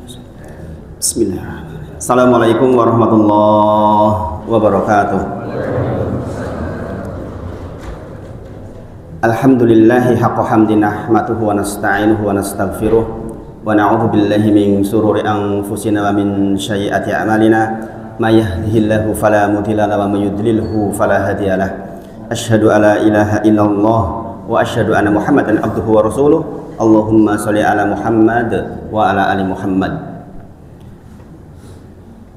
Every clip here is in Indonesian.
Bismillahirrahmanirrahim. Assalamualaikum warahmatullahi wabarakatuh. Alhamdulillahi haqqa hamdi nahmaduhu wa nasta'inuhu wa nastaghfiruh wa na'udzu billahi min shururi anfusina wa min sayyiati a'malina may yahdihillahu fala mudilla lahu wa may yudlilhu fala hadiyalah. Asyhadu alla ilaha illallah wa asyhadu anna Muhammadan abduhu wa rasuluh. Allahumma shalli ala Muhammad wa ala ali Muhammad.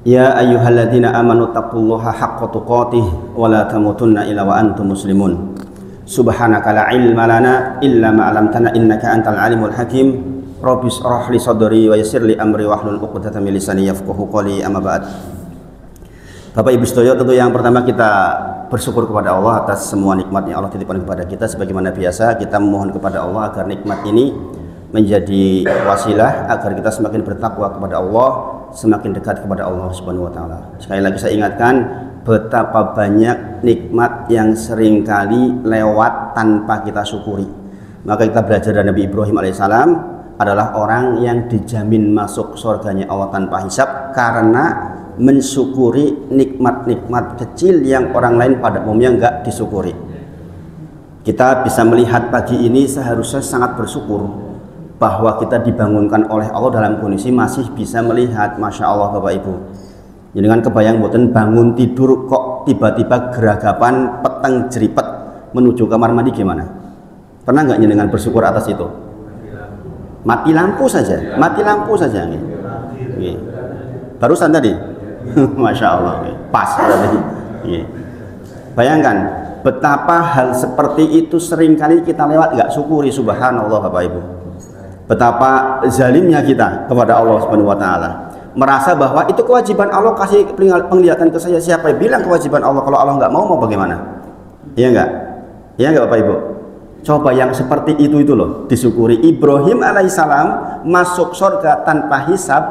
Ya ayyuhalladzina amanu taqullaha haqqa tuqatih wa la tamutunna illa wa antum muslimun. Subhanaka la ilma lana illa ma 'allamtana innaka antal alimul hakim. Rabbi shrah li sadri wa yassir li amri wahlul 'uqdatam min lisani yafqahu qawli. Amma ba'd. Bapak Ibu sekalian, tentu yang pertama kita bersyukur kepada Allah atas semua nikmat yang Allah titipkan kepada kita. Sebagaimana biasa kita memohon kepada Allah agar nikmat ini menjadi wasilah agar kita semakin bertakwa kepada Allah, semakin dekat kepada Allah Subhanahu wa taala. Sekali lagi saya ingatkan betapa banyak nikmat yang seringkali lewat tanpa kita syukuri. Maka kita belajar dari Nabi Ibrahim alaihissalam adalah orang yang dijamin masuk surganya Allah tanpa hisab karena mensyukuri nikmat-nikmat kecil yang orang lain pada umumnya enggak disyukuri. Kita bisa melihat pagi ini seharusnya sangat bersyukur bahwa kita dibangunkan oleh Allah dalam kondisi masih bisa melihat. Masya Allah Bapak Ibu, dengan kebayang boten bangun tidur kok tiba-tiba geragapan peteng jeripet menuju kamar mandi gimana? Pernah nggak dengan bersyukur atas itu? Mati lampu saja nih. Barusan tadi Masya Allah, pas tadi. Bayangkan betapa hal seperti itu seringkali kita lewat nggak syukuri. Subhanallah Bapak Ibu, betapa zalimnya kita kepada Allah Subhanahu wa taala. Merasa bahwa itu kewajiban Allah, kasih penglihatan ke saya. Siapa yang bilang kewajiban Allah? Kalau Allah nggak mau bagaimana? Iya nggak? Iya nggak Bapak Ibu? Coba yang seperti itu loh disyukuri. Ibrahim alaihissalam masuk surga tanpa hisab,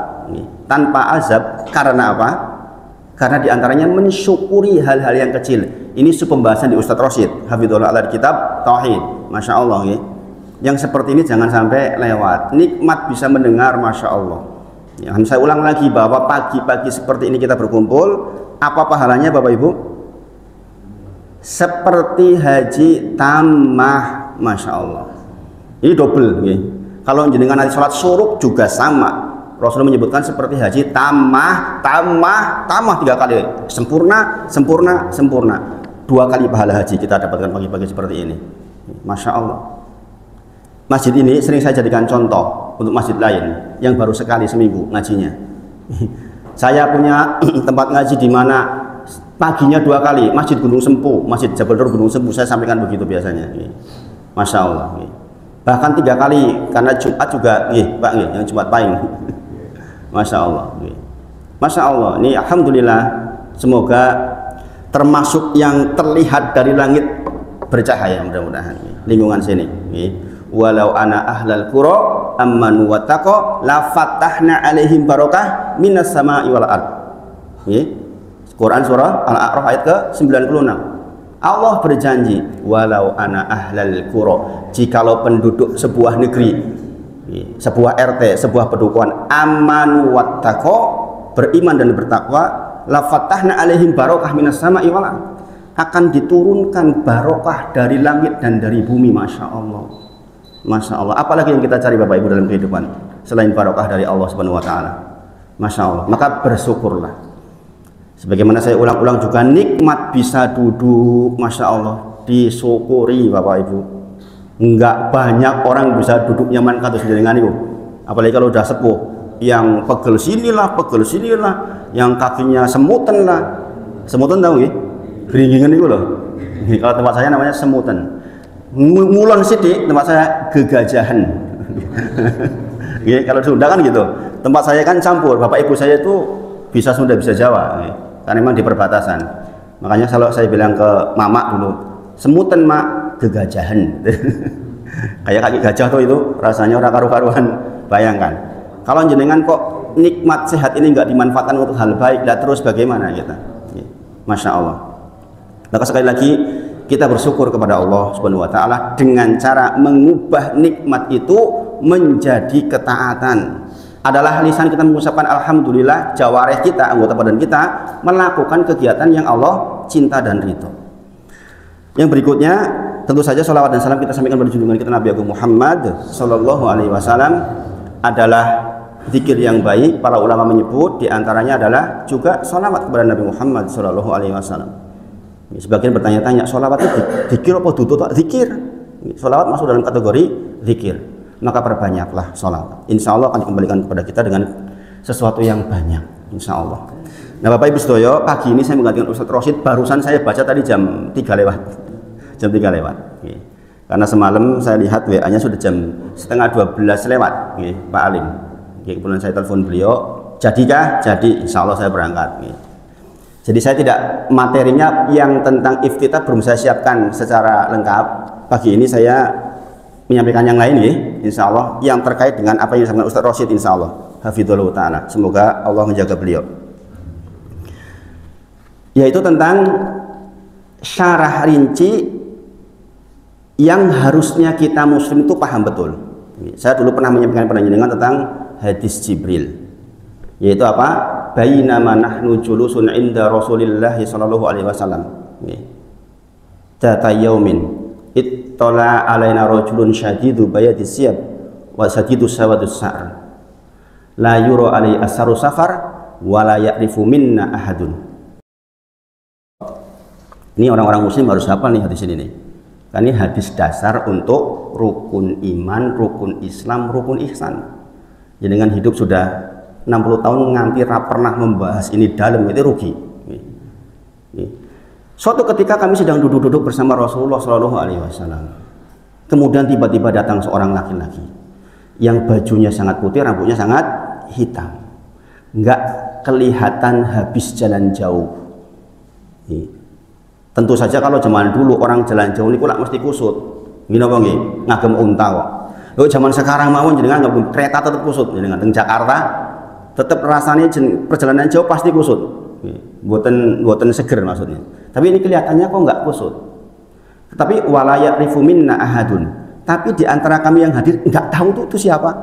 tanpa azab. Karena apa? Karena diantaranya mensyukuri hal-hal yang kecil. Ini pembahasan di Ustadz Rosyid hafizullah ala kitab Tauhid. Masya Allah ya. Yang seperti ini jangan sampai lewat. Nikmat bisa mendengar, Masya Allah ya. Saya ulang lagi bahwa pagi-pagi seperti ini kita berkumpul, apa pahalanya Bapak Ibu? Seperti haji tamah, Masya Allah. Ini double ya. Kalau jenengan nanti sholat syuruk juga sama. Rasulullah menyebutkan seperti haji tamah 3 kali, sempurna 2 kali pahala haji kita dapatkan pagi-pagi seperti ini. Masya Allah. Masjid ini sering saya jadikan contoh untuk masjid lain yang baru sekali seminggu ngajinya. Saya punya tempat ngaji di mana paginya 2 kali, Masjid Gunung Sempu, Masjid Jabal Nur Gunung Sempu, saya sampaikan begitu biasanya. Masya Allah. Bahkan 3 kali karena Jumat juga, Pak, yang Jumat Pahing. Masya Allah. Masya Allah. Ini alhamdulillah, semoga termasuk yang terlihat dari langit bercahaya mudah-mudahan lingkungan sini. Walau ana ahlal qura amanu wattaqo la fatahna alaihim barakah minas sama'i wal ard. Quran surah Al-A'raf ayat ke-96. Allah berjanji, walau ana ahlal qura, jikalau penduduk sebuah negeri, sebuah RT, sebuah pedukuhan, amanu wattaqo, beriman dan bertakwa, la fatahna alaihim barakah minas sama'i wal ard, akan diturunkan barokah dari langit dan dari bumi. Masya Allah. Masya Allah. Apalagi yang kita cari Bapak Ibu dalam kehidupan selain barokah dari Allah Subhanahu wa taala. Masya Allah. Maka bersyukurlah. Sebagaimana saya ulang-ulang juga, nikmat bisa duduk, Masya Allah, disyukuri Bapak Ibu. Enggak banyak orang bisa duduk nyaman kados jenengan itu. Apalagi kalau udah sepuh, yang pegel sinilah, yang kakinya semutan lah. Semutan tahu ya? Geringingan itu loh. Kalau tempat saya namanya semutan. Ngulon sidik, tempat saya gegajahan. Kalau Sunda kan gitu. Tempat saya kan campur. Bapak Ibu saya itu bisa Sunda bisa Jawa. Karena memang di perbatasan. Makanya kalau saya bilang ke Mama dulu, semutan Mak, gegajahan. Kayak kaki gajah tuh itu rasanya orang karu-karuan. Bayangkan kalau jenengan kok nikmat sehat ini nggak dimanfaatkan untuk hal baik, lah terus bagaimana kita? Masya Allah. Maka sekali lagi kita bersyukur kepada Allah Subhanahu wa taala dengan cara mengubah nikmat itu menjadi ketaatan. adalah lisan kita mengucapkan alhamdulillah, jawareh kita, anggota badan kita melakukan kegiatan yang Allah cinta dan ridho. Yang berikutnya tentu saja sholawat dan salam kita sampaikan pada junjungan kita Nabi Agung Muhammad Sallallahu Alaihi Wasallam adalah zikir yang baik. Para ulama menyebut diantaranya adalah juga sholawat kepada Nabi Muhammad Sallallahu Alaihi Wasallam. Sebagian bertanya-tanya, sholawat itu zikir apa dudu? Zikir. Sholawat masuk dalam kategori zikir. Maka perbanyaklah sholawat. Insya Allah akan dikembalikan kepada kita dengan sesuatu yang banyak. Insya Allah. Nah Bapak Ibu Sedoyo, pagi ini saya menggantikan Ustadz Rosid. Barusan saya baca tadi jam 3 lewat. Jam 3 lewat. Karena semalam saya lihat WA-nya sudah jam setengah 12 lewat. Pak Alim. Kemudian saya telepon beliau. Jadikah? Jadi. Insya Allah saya berangkat. Jadi saya tidak, materinya yang tentang iftitah belum saya siapkan secara lengkap. Pagi ini saya menyampaikan yang lain ya, insya Allah, yang terkait dengan apa yang disampaikan Ustadz Rosid, insya Allah. Hafidhullah ta'ala. Semoga Allah menjaga beliau. Yaitu tentang syarah rinci yang harusnya kita muslim itu paham betul. Saya dulu pernah menyampaikan penjelasan tentang hadis Jibril. Yaitu apa? Bainama nahnu julusun inda Rasulillah sallallahu alaihi wasallam. Data yaumin ittala alaina rajulun syadidu bayadis siyab wa syadidu sawadus sa'r la yura alai asaru safar wa la ya'rifu minna ahadun. Ini orang-orang muslim harus hafal nih hadis ini nih. Karena ini hadis dasar untuk rukun iman, rukun Islam, rukun ihsan. Jadi dengan hidup sudah 60 tahun nganti pernah membahas ini dalam, itu rugi. Suatu ketika kami sedang duduk-duduk bersama Rasulullah Shallallahu Alaihi Wasallam. Kemudian tiba-tiba datang seorang laki-laki yang bajunya sangat putih, rambutnya sangat hitam, nggak kelihatan habis jalan jauh. Tentu saja kalau zaman dulu orang jalan jauh ini kulak mesti kusut, gini apa nggih, ngagem unta kok. Lalu zaman sekarang mau jenengan ngagem kereta tetap kusut, jenengan teng Jakarta tetap rasanya perjalanan jauh pasti kusut. Buatan seger maksudnya. Tapi ini kelihatannya kok nggak kusut. Tetapi walayak rifu minna ahadun. Tapi di antara kami yang hadir nggak tahu tuh itu siapa.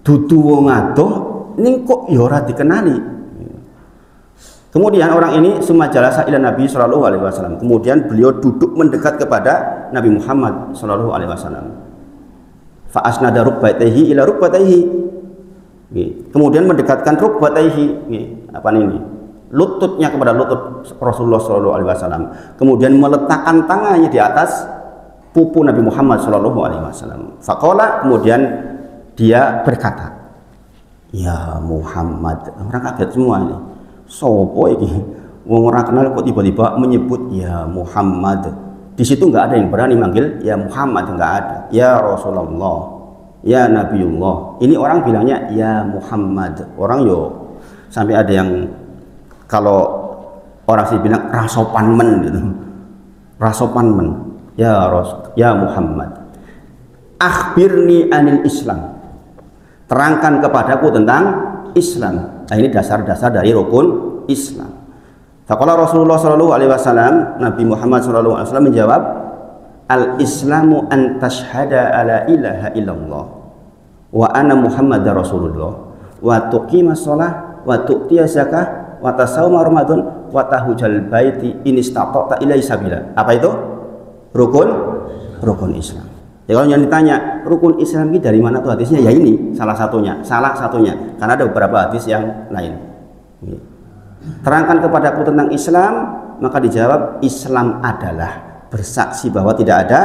Dudu wong adoh, ini kok yora dikenali. Kemudian orang ini sumajalasa ila Nabi Shallallahu Alaihi Wasallam. Kemudian beliau duduk mendekat kepada Nabi Muhammad Shallallahu Alaihi Wasallam. Fa asnada rukbatayhi ila rukbatayhi. Kemudian mendekatkan rukbatayhi, apa ini? Lututnya kepada lutut Rasulullah Shallallahu Alaihi Wasallam. Kemudian meletakkan tangannya di atas pupu Nabi Muhammad Shallallahu Alaihi Wasallam. Faqala, kemudian dia berkata, ya Muhammad. Orang kaget semua ini. Sopo ini? Orang kenal kok tiba-tiba menyebut ya Muhammad. Di situ nggak ada yang berani manggil ya Muhammad, nggak ada. Ya Rasulullah. Ya Nabiullah. Ini orang bilangnya ya Muhammad. Orang sampai ada yang kalau orang sih bilang rasopan men gitu. Rasopan men. Ya Muhammad. Akhbirni anil Islam. Terangkan kepadaku tentang Islam. Nah, ini dasar-dasar dari rukun Islam. Faqala Rasulullah sallallahu alaihi wasallam, Nabi Muhammad sallallahu alaihi wasallam menjawab, al-Islamu an tashhada ala ilaha illallah wa anna Muhammadar Rasulullah wa tuqimas shalah wa tu'tiyaz zakah wa tasawma Ramadan wa tahujal baiti in istata'ta ilaihi sabila. Apa itu? Rukun Islam. Ya kalau yang ditanya, rukun Islam ini dari mana tuh hadisnya? Ya ini salah satunya. Karena ada beberapa hadis yang lain. Terangkan kepadaku tentang Islam, maka dijawab Islam adalah bersaksi bahwa tidak ada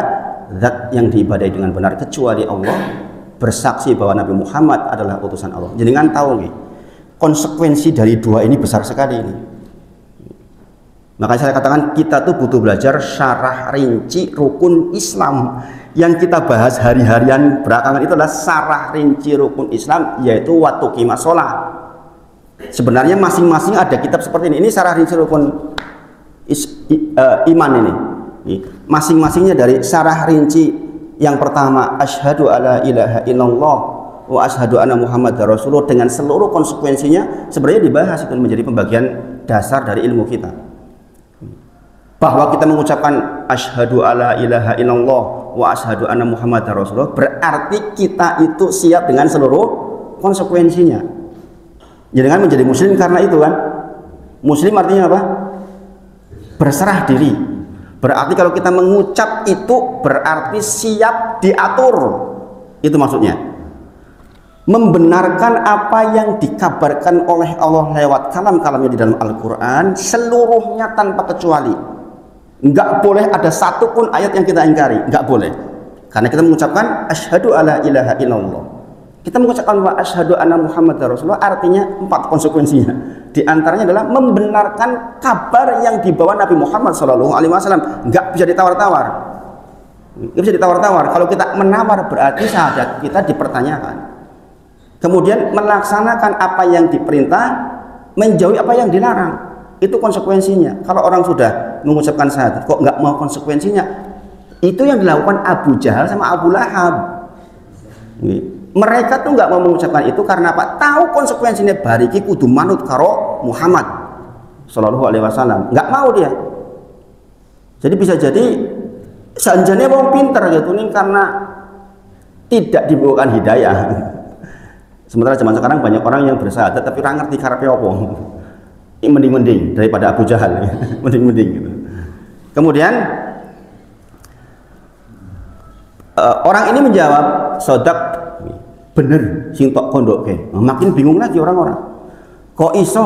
zat yang diibadahi dengan benar kecuali Allah, bersaksi bahwa Nabi Muhammad adalah utusan Allah. Jangan tahu nih, konsekuensi dari dua ini besar sekali ini. Makanya saya katakan kita tuh butuh belajar syarah rinci rukun Islam. Yang kita bahas hari-harian belakangan itu adalah syarah rinci rukun Islam, yaitu wa tuqimas shalah. Sebenarnya masing-masing ada kitab seperti ini. Ini syarah rinci rukun iman ini. Masing-masingnya dari syarah rinci yang pertama asyhadu alla ilaha illallah wa asyhadu anna Muhammadar Rasulullah dengan seluruh konsekuensinya sebenarnya dibahas itu menjadi pembagian dasar dari ilmu kita. Bahwa kita mengucapkan asyhadu alla ilaha illallah wa asyhadu anna Muhammadar Rasulullah berarti kita itu siap dengan seluruh konsekuensinya. Jangan menjadi muslim karena itu kan. Muslim artinya apa? Berserah diri. Berarti kalau kita mengucap itu berarti siap diatur. Itu maksudnya. Membenarkan apa yang dikabarkan oleh Allah lewat kalam-kalamnya di dalam Al-Quran seluruhnya tanpa kecuali. Enggak boleh ada satu pun ayat yang kita ingkari, enggak boleh. Karena kita mengucapkan asyhadu alla ilaha illallah. Kita mengucapkan wa asyhadu anna Muhammadar Rasulullah, artinya 4 konsekuensinya. Di antaranya adalah membenarkan kabar yang dibawa Nabi Muhammad SAW. Enggak bisa ditawar-tawar. Enggak bisa ditawar-tawar. Kalau kita menawar berarti syahadat kita dipertanyakan. Kemudian melaksanakan apa yang diperintah, menjauhi apa yang dilarang. Itu konsekuensinya. Kalau orang sudah mengucapkan syahadat kok nggak mau konsekuensinya, itu yang dilakukan Abu Jahal sama Abu Lahab. Mereka tuh nggak mau mengucapkan itu karena apa? Tahu konsekuensinya, bariki kudu manut karo Muhammad Shallallahu Alaihi Wasallam. Nggak mau dia. Jadi bisa jadi sanjanya mau pinter gitu nih karena tidak dibawakan hidayah. Sementara zaman sekarang banyak orang yang bersyahadat tapi orang ngerti karepe apa. Ini mending-mending daripada Abu Jahal. Mending-mending gitu. Kemudian orang ini menjawab, sodak, bener sing tok kondoke. Makin bingung lagi orang-orang. Kok iso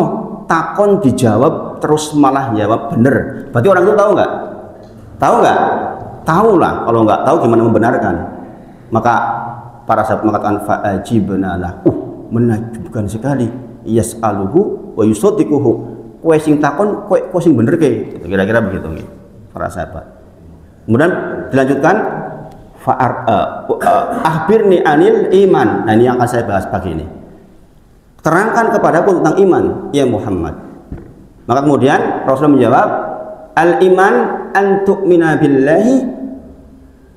takon dijawab terus malah jawab bener? Berarti orang itu tahu nggak? Tahu nggak? Tahu lah. Kalau nggak tahu gimana membenarkan? Maka para sahabat mengatakan fa'ajibna lah. Menakjubkan sekali. Yas'aluhu wa yusaddiquhu. Kowe sing takon, kowe sing bener ke. Kira-kira begitu nih para sahabat. Kemudian dilanjutkan akhbirni anil iman. Nah, ini yang akan saya bahas pagi ini. Terangkan kepadaku tentang iman, ya Muhammad. Maka kemudian Rasulullah menjawab, al iman an tu'mina billahi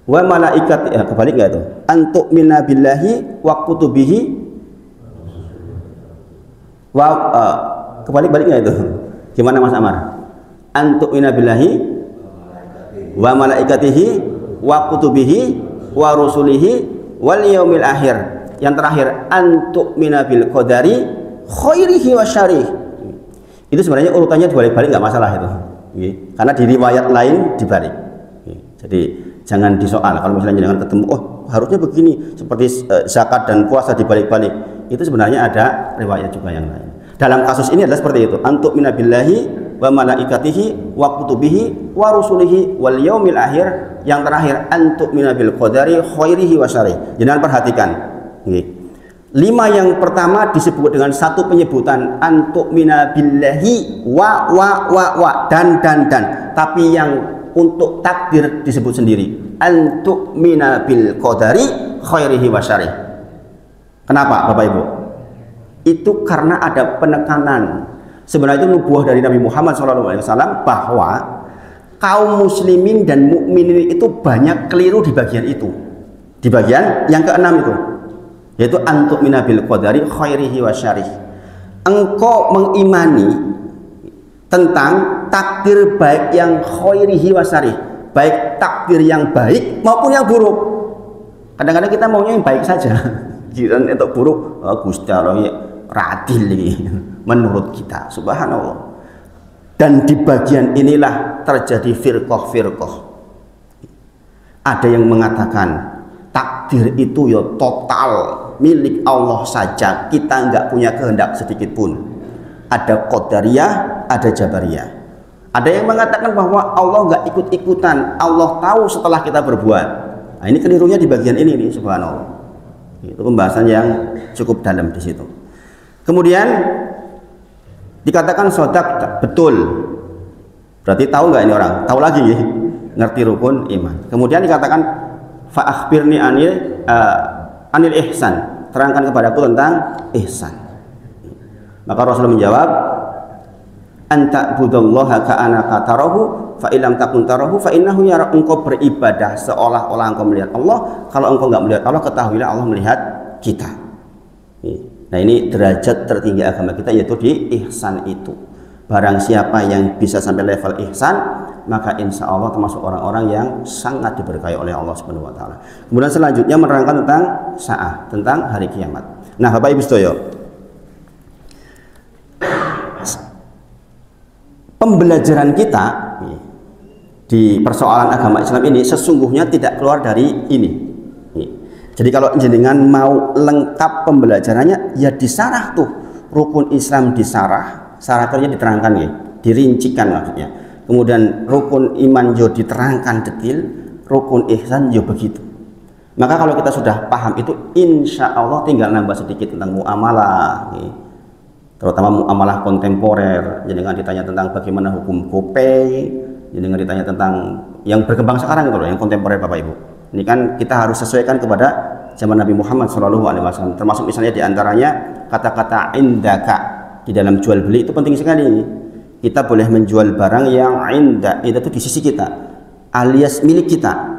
wa malaikati, kebalik nggak itu? Antuk mina billahi wa kutubihi wa kebalik nggak itu? Gimana Mas Amar? Antuk mina billahi wa malaikatihi wa kutubihi wa rusulihi wal yaumil akhir. Yang terakhir antuk mina bil qadari khairihi wa syarih. Itu sebenarnya urutannya dibalik-balik nggak masalah itu. Karena di riwayat lain dibalik. Jadi jangan disoal. Kalau misalnya jangan ketemu, oh harusnya begini, seperti zakat dan puasa dibalik-balik. Itu sebenarnya ada riwayat juga yang lain. Dalam kasus ini adalah seperti itu. Antuk minabillahi wa malaikatihi wa kutubihi wa rusulihi wal yaumil akhir. Yang terakhir antuk minabil qadari khairihi wa syarih. Jangan perhatikan. 5 yang pertama disebut dengan satu penyebutan antuk minabillahi wa dan. Tapi yang untuk takdir disebut sendiri antuk minabil qadari khairihi wa syarih. Kenapa Bapak Ibu? Itu karena ada penekanan. Sebenarnya itu nubuah dari Nabi Muhammad SAW bahwa kaum muslimin dan mukminin itu banyak keliru di bagian itu. Di bagian yang keenam itu, yaitu antuk minabil qadari khairihi wa syarih. Engkau mengimani tentang takdir baik yang khairihi wa syarih, baik takdir yang baik maupun yang buruk. Kadang-kadang kita maunya yang baik saja. Jiran itu buruk, Gusti Allah radil ini menurut kita. Subhanallah. Dan di bagian inilah terjadi firqah-firqah. Ada yang mengatakan takdir itu ya total milik Allah saja, kita nggak punya kehendak sedikit pun. Ada Qadariyah, ada Jabariyah. Ada yang mengatakan bahwa Allah nggak ikut-ikutan, Allah tahu setelah kita berbuat. Nah, ini kelirunya di bagian ini nih, subhanallah. Itu pembahasan yang cukup dalam di situ. Kemudian dikatakan sodak betul. Berarti tahu nggak ini orang? Tahu lagi ya, ngerti rukun iman. Kemudian dikatakan fa akhbirni anil ihsan. Terangkan kepadaku tentang ihsan. Maka Rasulullah menjawab, anta budallaha ka'anaka tarahu fa illam takun tarahu fa innahu yara. Engkau beribadah seolah-olah engkau melihat Allah. Kalau engkau nggak melihat Allah, ketahuilah Allah melihat kita. Nah, ini derajat tertinggi agama kita, yaitu di ihsan itu. Barang siapa yang bisa sampai level ihsan, maka insya Allah termasuk orang-orang yang sangat diberkahi oleh Allah Subhanahu wa taala. Kemudian selanjutnya menerangkan tentang sa'ah, tentang hari kiamat. Nah, Bapak Ibu sedaya, pembelajaran kita di persoalan agama Islam ini sesungguhnya tidak keluar dari ini. Jadi kalau jenengan mau lengkap pembelajarannya, ya disarah tuh, rukun Islam disarah, syaratnya diterangkan ya, dirincikan maksudnya. Kemudian rukun iman yo diterangkan detil, rukun ihsan yo begitu. Maka kalau kita sudah paham itu, insya Allah tinggal nambah sedikit tentang muamalah, terutama muamalah kontemporer. Jangan ditanya tentang bagaimana hukum GoPay, jangan ditanya tentang yang berkembang sekarang itu loh, yang kontemporer Bapak Ibu. Ini kan kita harus sesuaikan kepada zaman Nabi Muhammad SAW. Termasuk misalnya diantaranya kata-kata indaka di dalam jual beli itu penting sekali. Kita boleh menjual barang yang inda, itu di sisi kita, alias milik kita.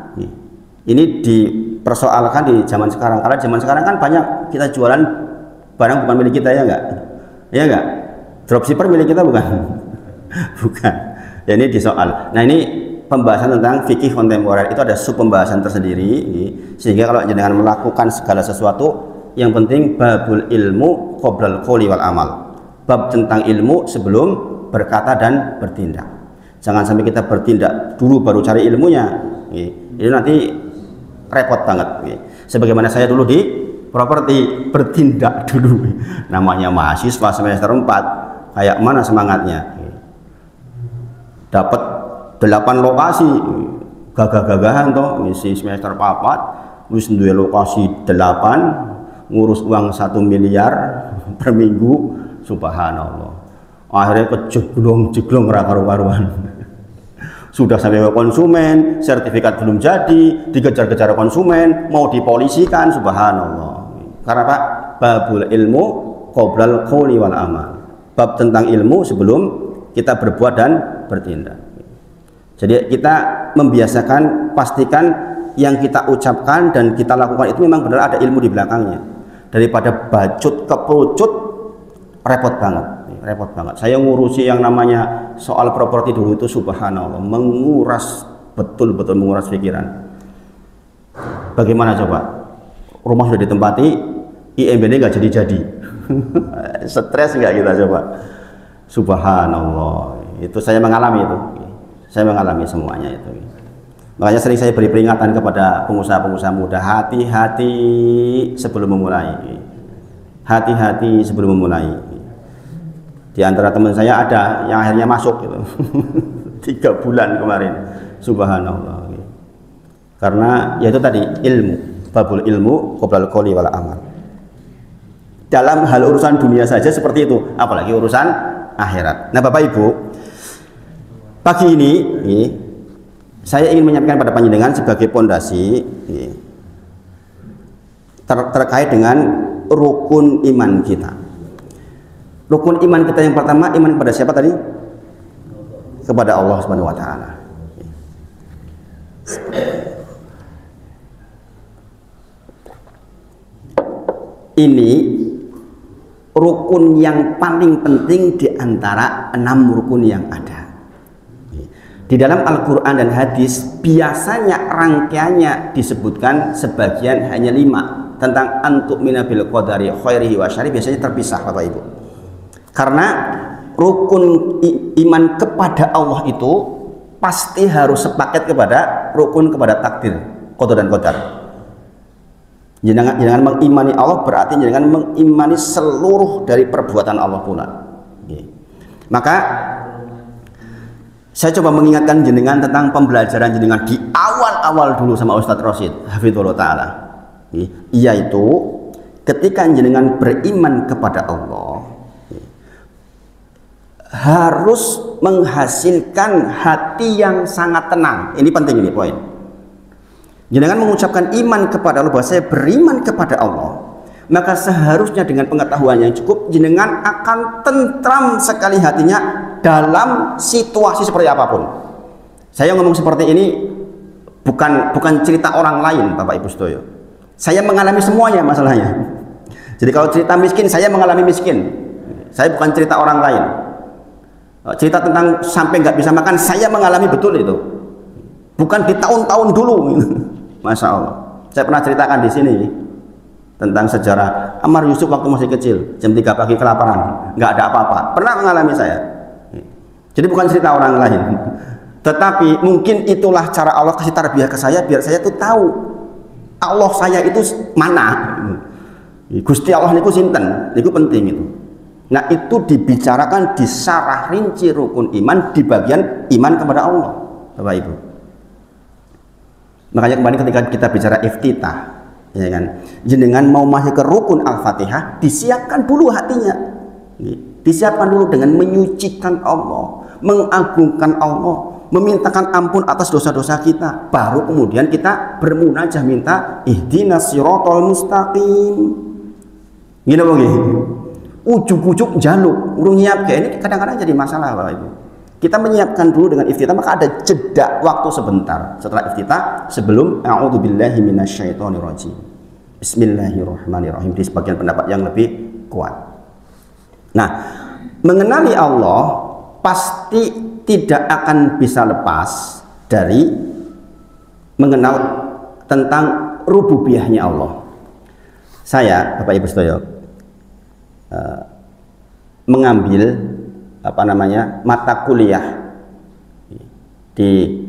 Ini dipersoalkan di zaman sekarang, karena zaman sekarang kan banyak kita jualan barang bukan milik kita, ya enggak? Ya enggak? Dropshipper milik kita bukan? Bukan. Ya ini disoal. Nah, ini pembahasan tentang fikih kontemporer itu ada sub pembahasan tersendiri, sehingga kalau jangan melakukan segala sesuatu, yang penting babul ilmu qoblal qouli wal amal. Bab tentang ilmu sebelum berkata dan bertindak. Jangan sampai kita bertindak dulu baru cari ilmunya. Ini nanti repot banget. Sebagaimana saya dulu di properti, bertindak dulu. Namanya mahasiswa semester 4, kayak mana semangatnya? Dapat 8 lokasi, gagah-gagahan toh, ngisi semester 4, wis duwe lokasi 8, ngurus uang 1 miliar per minggu, subhanallah. Akhirnya kejeglong-jeglong karu-karuan. Sudah sampai ke konsumen, sertifikat belum jadi, dikejar-kejar konsumen, mau dipolisikan, subhanallah. Karena Pak, babul ilmu qoblal qouli wal amal. Bab tentang ilmu sebelum kita berbuat dan bertindak. Jadi kita membiasakan, pastikan yang kita ucapkan dan kita lakukan itu memang benar ada ilmu di belakangnya. Daripada bacut keperucut, repot banget. Repot banget. Saya ngurusi yang namanya soal properti dulu itu subhanallah, menguras, betul-betul menguras pikiran. Bagaimana coba? Rumah sudah ditempati, IMB-nya nggak jadi-jadi. Stres nggak kita coba? Subhanallah. Itu saya mengalami itu. Saya mengalami semuanya itu. Makanya sering saya beri peringatan kepada pengusaha-pengusaha muda, hati-hati sebelum memulai. Hati-hati sebelum memulai. Di antara teman saya ada yang akhirnya masuk gitu. 3 bulan kemarin, subhanallah. Karena yaitu tadi ilmu, babul ilmu qoblal qouli wal amal. Dalam hal urusan dunia saja seperti itu, apalagi urusan akhirat. Nah, Bapak Ibu, pagi ini saya ingin menyampaikan pada panjenengan sebagai pondasi terkait dengan rukun iman kita. Rukun iman kita yang pertama, iman kepada siapa tadi? Kepada Allah Subhanahu wa taala. Ini rukun yang paling penting di antara 6 rukun yang ada. Di dalam Al-Quran dan hadis biasanya rangkaiannya disebutkan sebagian hanya 5. Tentang antu'mina bil qadari khairihi wa syarrihi biasanya terpisah Bapak Ibu. Karena rukun iman kepada Allah itu pasti harus sepaket kepada rukun kepada takdir, qada dan qadar. Jangan mengimani Allah berarti jangan mengimani seluruh dari perbuatan Allah pula. Maka saya coba mengingatkan jenengan tentang pembelajaran jenengan di awal-awal dulu sama Ustadz Rosid hafizahullah taala. Yaitu ketika jenengan beriman kepada Allah harus menghasilkan hati yang sangat tenang. Ini penting, ini poin. Jenengan mengucapkan iman kepada Allah, bahwa saya beriman kepada Allah, maka seharusnya dengan pengetahuan yang cukup jenengan akan tentram sekali hatinya dalam situasi seperti apapun. Saya ngomong seperti ini bukan cerita orang lain Bapak Ibu Sedoyo. Saya mengalami semuanya masalahnya. Jadi kalau cerita miskin, saya mengalami miskin. Saya bukan cerita orang lain. Cerita tentang sampai nggak bisa makan, saya mengalami betul itu. Bukan di tahun-tahun dulu. Masya Allah. Saya pernah ceritakan di sini tentang sejarah Ammar Yusuf waktu masih kecil, jam 3 pagi kelaparan, nggak ada apa-apa. Pernah mengalami saya. Jadi bukan cerita orang lain. Tetapi mungkin itulah cara Allah kasih tarbiyah ke saya, biar saya tuh tahu Allah saya itu mana. Gusti Allah niku sinten, niku penting itu. Nah itu dibicarakan di syarah rinci rukun iman di bagian iman kepada Allah, Bapak Ibu. Makanya kemarin ketika kita bicara iftitah, ya kan, jenengan mau masuk ke rukun Al-Fatihah, disiapkan dulu hatinya, disiapkan dulu dengan menyucikan Allah, mengagungkan Allah, memintakan ampun atas dosa-dosa kita, baru kemudian kita bermunajah minta ihdinas siratal mustaqim. Gini apa gini? Ujuk-ujuk jaluk, urung nyiap kayak ini kadang-kadang jadi masalah, Bapak Ibu. Kita menyiapkan dulu dengan iftitah, maka ada jeda waktu sebentar setelah iftitah sebelum a'udzubillahi minasyaitonirrajim. Bismillahirrahmanirrahim di sebagian pendapat yang lebih kuat. Nah, mengenali Allah pasti tidak akan bisa lepas dari mengenal tentang rububiyahnya Allah. Saya, Bapak Ibu sedaya, mengambil mata kuliah di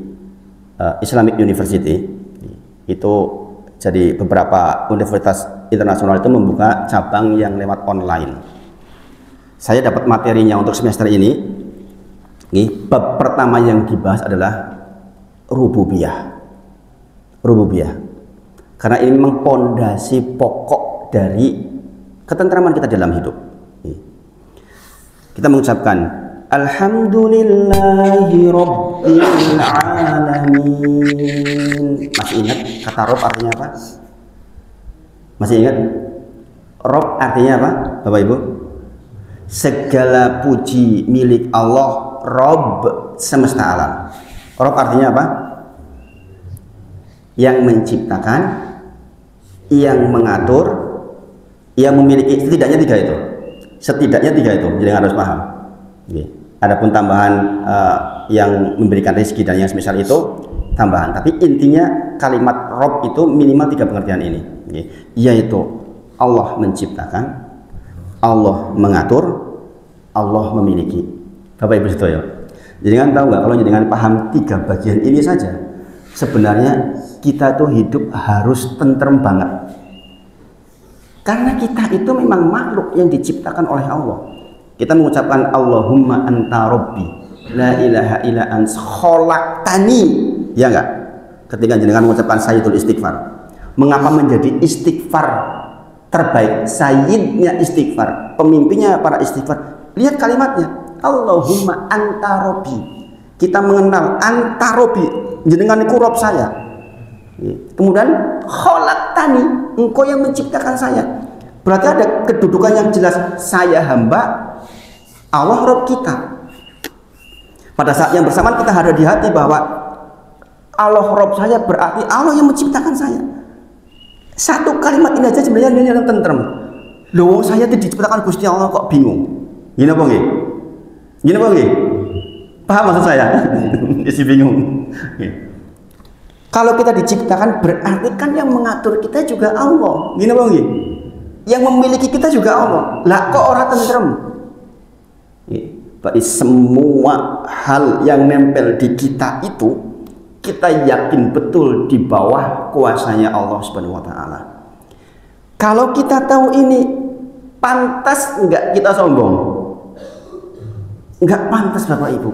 Islamic University. Itu jadi beberapa universitas internasional itu membuka cabang yang lewat online. Saya dapat materinya untuk semester ini. Bab pertama yang dibahas adalah rububiyah. Rububiyah. Karena ini memang pondasi pokok dari ketentraman kita dalam hidup. Kita mengucapkan Alhamdulillahi Rabbil Alamin. Masih ingat kata Rob artinya apa? Masih ingat? Rob artinya apa, Bapak Ibu? Segala puji milik Allah, Rob semesta alam. Rob artinya apa? Yang menciptakan, yang mengatur, yang memiliki. Setidaknya tiga itu. Setidaknya tiga itu, jadi harus paham. Adapun tambahan yang memberikan rezeki dan yang semisal itu tambahan. Tapi intinya kalimat Rob itu minimal tiga pengertian ini, yaitu Allah menciptakan, Allah mengatur, Allah memiliki. Bapak Ibu sekalian, jangan tahu nggak kalau jangan paham tiga bagian ini saja, sebenarnya kita tuh hidup harus tentrem banget. Karena kita itu memang makhluk yang diciptakan oleh Allah. Kita mengucapkan Allahumma anta rabbi la ilaha illa anta khalaqtani, ya enggak? Ketika jenengan mengucapkan sayyidul istighfar, mengapa menjadi istighfar terbaik, sayyidnya istighfar, pemimpinnya para istighfar? Lihat kalimatnya, Allahumma anta rabbi. Kita mengenal anta rabbi, jenengan iku Rabb saya. Kemudian khalaqtani, engkau yang menciptakan saya. Berarti ada kedudukan yang jelas, saya hamba, Allah Rabb kita. Pada saat yang bersamaan kita ada di hati bahwa Allah Rabb saya berarti Allah yang menciptakan saya. Satu kalimat ini aja sebenarnya ini yang tentrem. Loh, saya tidak diciptakan Gusti Allah kok bingung. Gini apa nggih? Gini apa nggih? Paham maksud saya? Isi bingung. Kalau kita diciptakan berarti kan yang mengatur kita juga Allah. Gini bang, yang memiliki kita juga Allah. Lah kok orang tentrem? Berarti semua hal yang nempel di kita itu kita yakin betul di bawah kuasanya Allah Subhanahu Wa Taala. Kalau kita tahu ini, pantas enggak kita sombong? Enggak pantas, Bapak Ibu.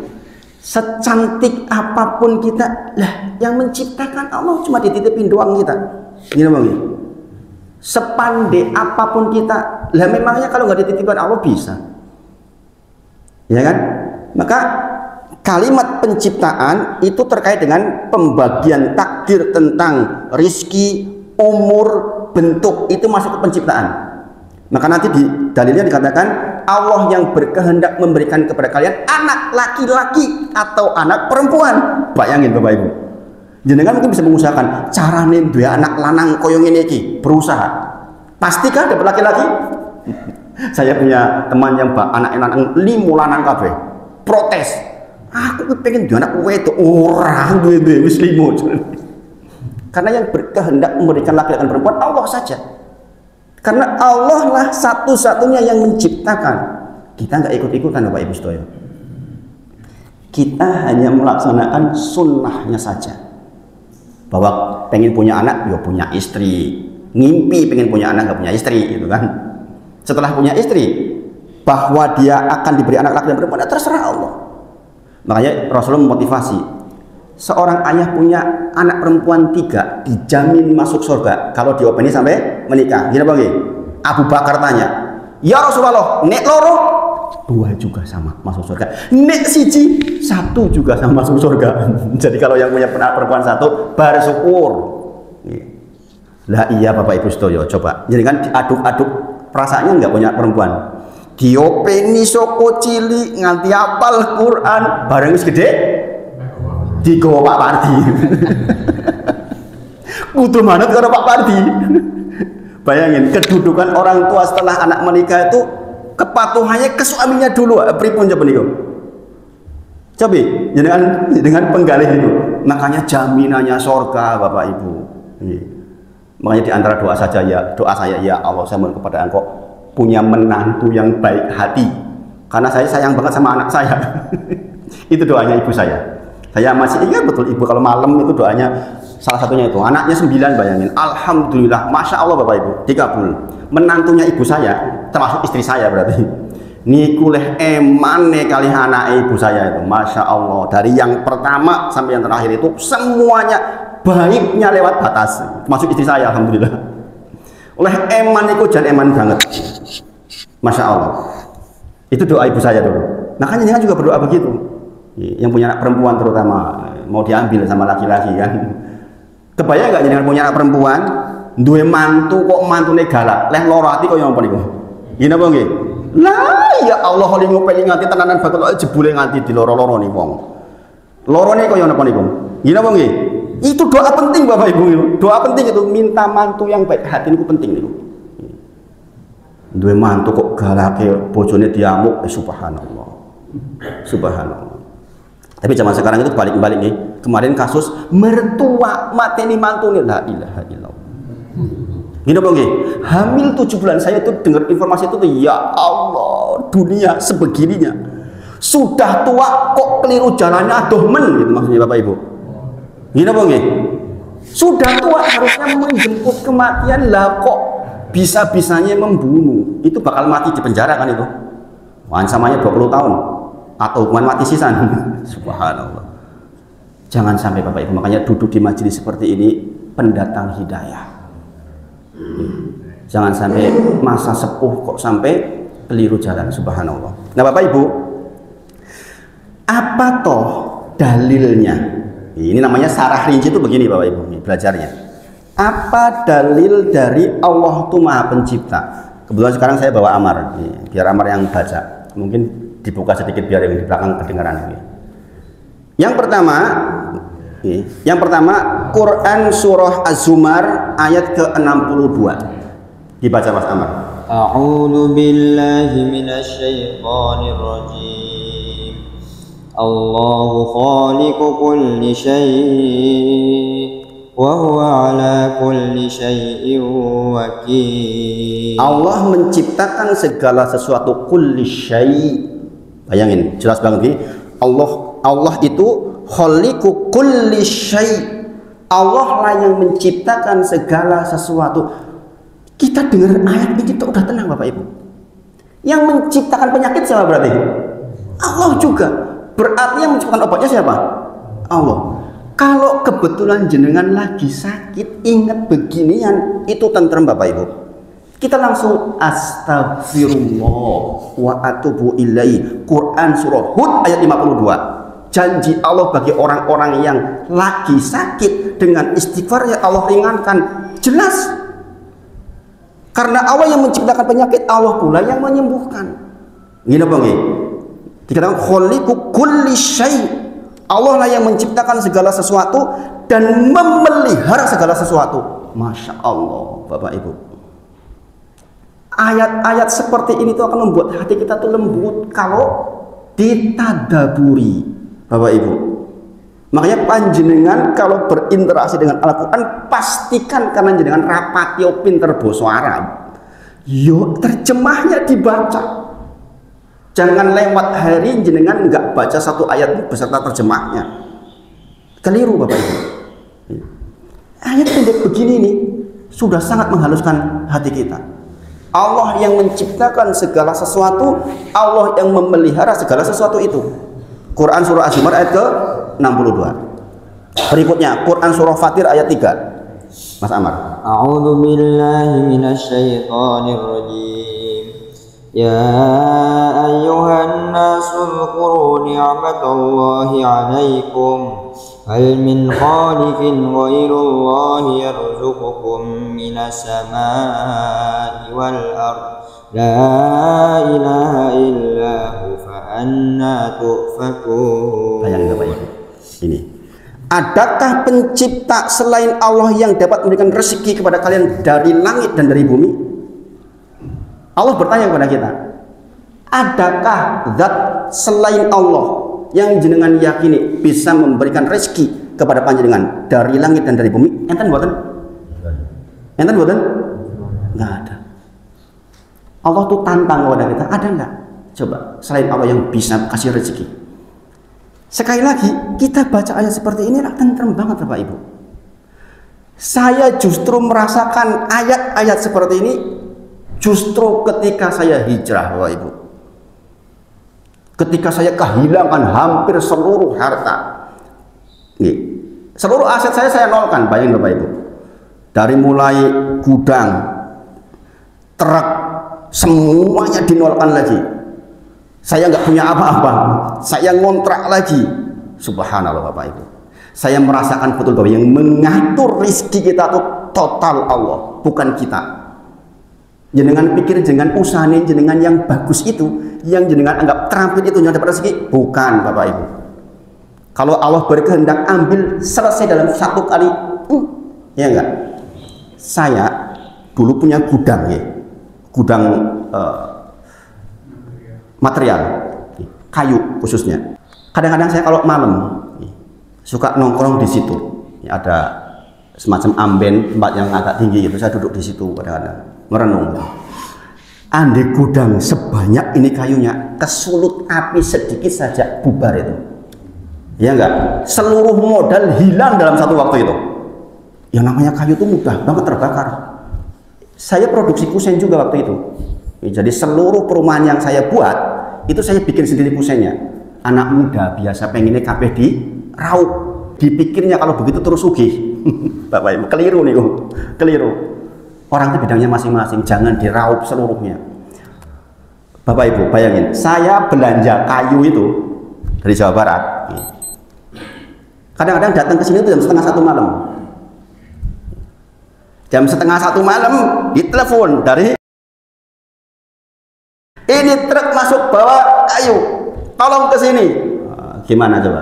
Secantik apapun kita, lah yang menciptakan Allah cuma dititipin doang kita. Gini bang, sepandai apapun kita, lah memangnya kalau nggak dititipkan Allah bisa, ya kan? Maka kalimat penciptaan itu terkait dengan pembagian takdir tentang rizki, umur, bentuk, itu masuk ke penciptaan. Maka nanti di dalilnya dikatakan Allah yang berkehendak memberikan kepada kalian anak laki-laki atau anak perempuan. Bayangin Bapak Ibu, jenengan mungkin bisa mengusahakan cara nih dua anak lanang koyong ini berusaha, pastikan dapat laki-laki. Saya punya teman yang anak-anak 5 lanang kafe protes, aku pengen dua anak wedok orang dua wis 5. Karena yang berkehendak memberikan laki-laki dan perempuan Allah saja. Karena Allah lah satu-satunya yang menciptakan. Kita nggak ikut-ikutan Bapak Ibu Sedoyo. Kita hanya melaksanakan sunnahnya saja. Bahwa pengen punya anak, ya punya istri. Ngimpi pengen punya anak, nggak punya istri, gitu kan. Setelah punya istri, bahwa dia akan diberi anak laki dan perempuan, terserah Allah. Makanya Rasulullah memotivasi, seorang ayah punya anak perempuan 3 dijamin masuk surga kalau diopeni sampai menikah. Gini bang, Abu Bakar tanya, ya Rasulullah, nek loro 2 juga sama masuk surga, nek siji 1 juga sama masuk surga. Jadi kalau yang punya anak perempuan 1 bersyukur. Lah iya Bapak Ibu Sedoyo, coba jadi kan diaduk-aduk perasaannya nggak punya perempuan, diopeni soko cili nganti apal Quran bareng wis gede digowo Pak Pardi. Kudu manut karo Pak Pardi. Bayangin kedudukan orang tua setelah anak menikah itu kepatuhannya ke suaminya dulu. Pripun coba niku? Coba dengan penggalih itu. Makanya jaminannya surga Bapak Ibu. Makanya di antara doa saja ya, doa saya ya Allah, saya mohon kepada Engkau punya menantu yang baik hati. Karena saya sayang banget sama anak saya. Itu doanya ibu saya. Saya masih ingat betul ibu kalau malam itu doanya salah satunya itu anaknya 9 bayangin. Alhamdulillah, masya Allah Bapak Ibu dikabul. Menantunya ibu saya termasuk istri saya berarti. Nikuleh emane kali anak ibu saya itu, masya Allah. Dari yang pertama sampai yang terakhir itu semuanya baiknya lewat batas. Termasuk istri saya alhamdulillah. Oleh eman itu jangan eman banget. Masya Allah. Itu doa ibu saya dulu. Makanya jangan juga berdoa begitu. Yang punya anak perempuan terutama mau diambil sama laki-laki kan. Kebayang nggak jangan punya anak perempuan, duwe mantu kok mantune galak, leh loro ati kok yang apa niku? Gini apa nggih? Lah ya Allah li ngopeni nganti tenanan bakal jebule nganti di loro-loro nih wong. Lorone kok yang apa niku? Gini apa nggih? Itu doa penting Bapak Ibu. Doa penting itu minta mantu yang baik hati niku penting niku. Duwe mantu kok galake bojone diamuk, subhanallah. Subhanallah. Tapi zaman sekarang itu balik-balik nih. Kemarin kasus mertua mateni mantune, la ilaha illallah. Gini dong nggih. Hamil 7 bulan saya tuh dengar informasi itu tuh, ya Allah, dunia sebegininya. Sudah tua kok keliru jalannya aduh men gitu maksudnya Bapak Ibu. Gini dong nggih. Sudah tua harusnya menjemput kematian, lah kok bisa-bisanya membunuh. Itu bakal mati di penjara kan itu. Ancamannya 20 tahun. Atau hukuman mati sisan. Subhanallah. Jangan sampai Bapak Ibu, makanya duduk di majelis seperti ini pendatang hidayah. Jangan sampai masa sepuh kok sampai keliru jalan. Subhanallah. Nah Bapak Ibu, apa toh dalilnya? Ini namanya sarah rinci itu begini Bapak Ibu, belajarnya. Apa dalil dari Allah itu Maha Pencipta? Kebetulan sekarang saya bawa Amar, biar Amar yang baca. Mungkin dibuka sedikit biar yang di belakang kedengaran. Yang pertama Quran surah Az-Zumar ayat ke-62. Dibaca Mas Amar. A'udzu billahi minasyaitonir rajim. Allahu khaliqu kulli syai' wa huwa ala kulli syai'in wakil. Allah menciptakan segala sesuatu, kulli syai'. Bayangin, jelas banget nih. Allah itu khaliqu kulli syai'. Allah lah yang menciptakan segala sesuatu. Kita dengar ayat ini kita udah tenang Bapak Ibu. Yang menciptakan penyakit siapa berarti? Allah juga. Berarti yang menciptakan obatnya siapa? Allah. Kalau kebetulan jenengan lagi sakit, ingat beginian, itu tentrem Bapak Ibu. Kita langsung astagfirullah wa atubu ilaihi. Quran surah Hud ayat 52. Janji Allah bagi orang-orang yang lagi sakit, dengan istighfar ya Allah ringankan. Jelas. Karena Allah yang menciptakan penyakit, Allah pula yang menyembuhkan. Gini apa nggih? Dikatakan khaliqu kulli syai'. Allah lah yang menciptakan segala sesuatu dan memelihara segala sesuatu. Masya Allah Bapak Ibu. Ayat-ayat seperti ini tuh akan membuat hati kita tuh lembut kalau ditadaburi Bapak Ibu. Makanya panjenengan kalau berinteraksi dengan Al-Quran, pastikan karena jenengan rapatio pinter basa Arab, Yo terjemahnya dibaca. Jangan lewat hari jenengan nggak baca satu ayat beserta terjemahnya. Keliru Bapak Ibu. Ayat pendek begini nih sudah sangat menghaluskan hati kita. Allah yang menciptakan segala sesuatu, Allah yang memelihara segala sesuatu itu. Quran surah Az-Zumar ayat ke-62. Berikutnya Quran surah Fatir ayat 3. Mas Amar. A'udzu billahi minasyaitonir rajim. Ya ayyuhan nasu dzkuru ni'matallahi 'alaikum hal min khaliqin ghairullahi yarzuqukum minas samaa'i wal ardh la ilaha illa hu fa anna tufakun. Bayangin Bapak Ibu. Ini. Adakah pencipta selain Allah yang dapat memberikan rezeki kepada kalian dari langit dan dari bumi? Allah bertanya kepada kita, adakah zat selain Allah yang jenengan yakini bisa memberikan rezeki kepada panjenengan dari langit dan dari bumi? Enten buatan? Enten buatan? Nggak ada. Allah tuh tantang kepada kita, ada nggak? Coba selain Allah yang bisa kasih rezeki. Sekali lagi kita baca ayat seperti ini tentrem banget Bapak Ibu. Saya justru merasakan ayat-ayat seperti ini justru ketika saya hijrah Bapak Ibu. Ketika saya kehilangan hampir seluruh harta. Nih, seluruh aset saya nolkan, bayangin Bapak Ibu. Dari mulai gudang, truk, semuanya dinolkan lagi. Saya nggak punya apa-apa, saya ngontrak lagi. Subhanallah Bapak Ibu. Saya merasakan betul bahwa yang mengatur rezeki kita itu total Allah, bukan kita. Jenengan pikir jenengan usahane jenengan yang bagus itu, yang jenengan anggap terampil itu yang dapat rezeki, bukan Bapak Ibu. Kalau Allah berkehendak ambil selesai dalam satu kali, ya enggak? Saya dulu punya gudang ya, gudang material, kayu khususnya. Kadang-kadang saya kalau malam suka nongkrong di situ, ya, ada semacam amben tempat yang agak tinggi gitu, saya duduk di situ kadang-kadang merenung. Andai gudang sebanyak ini kayunya kesulut api sedikit saja bubar itu, ya enggak? Seluruh modal hilang dalam satu waktu itu. Yang namanya kayu itu mudah banget terbakar. Saya produksi kusen juga waktu itu. Jadi seluruh perumahan yang saya buat itu saya bikin sendiri kusennya. Anak muda biasa pengennya kabeh di raup, dipikirnya kalau begitu terus sugih. Bapak Ibu keliru nih, keliru. Orang itu bidangnya masing-masing, jangan diraup seluruhnya. Bapak Ibu bayangin, saya belanja kayu itu dari Jawa Barat. Kadang-kadang datang ke sini itu jam 1:30 malam. Jam 1:30 malam ditelepon dari ini truk masuk bawa kayu, tolong ke sini. Gimana coba?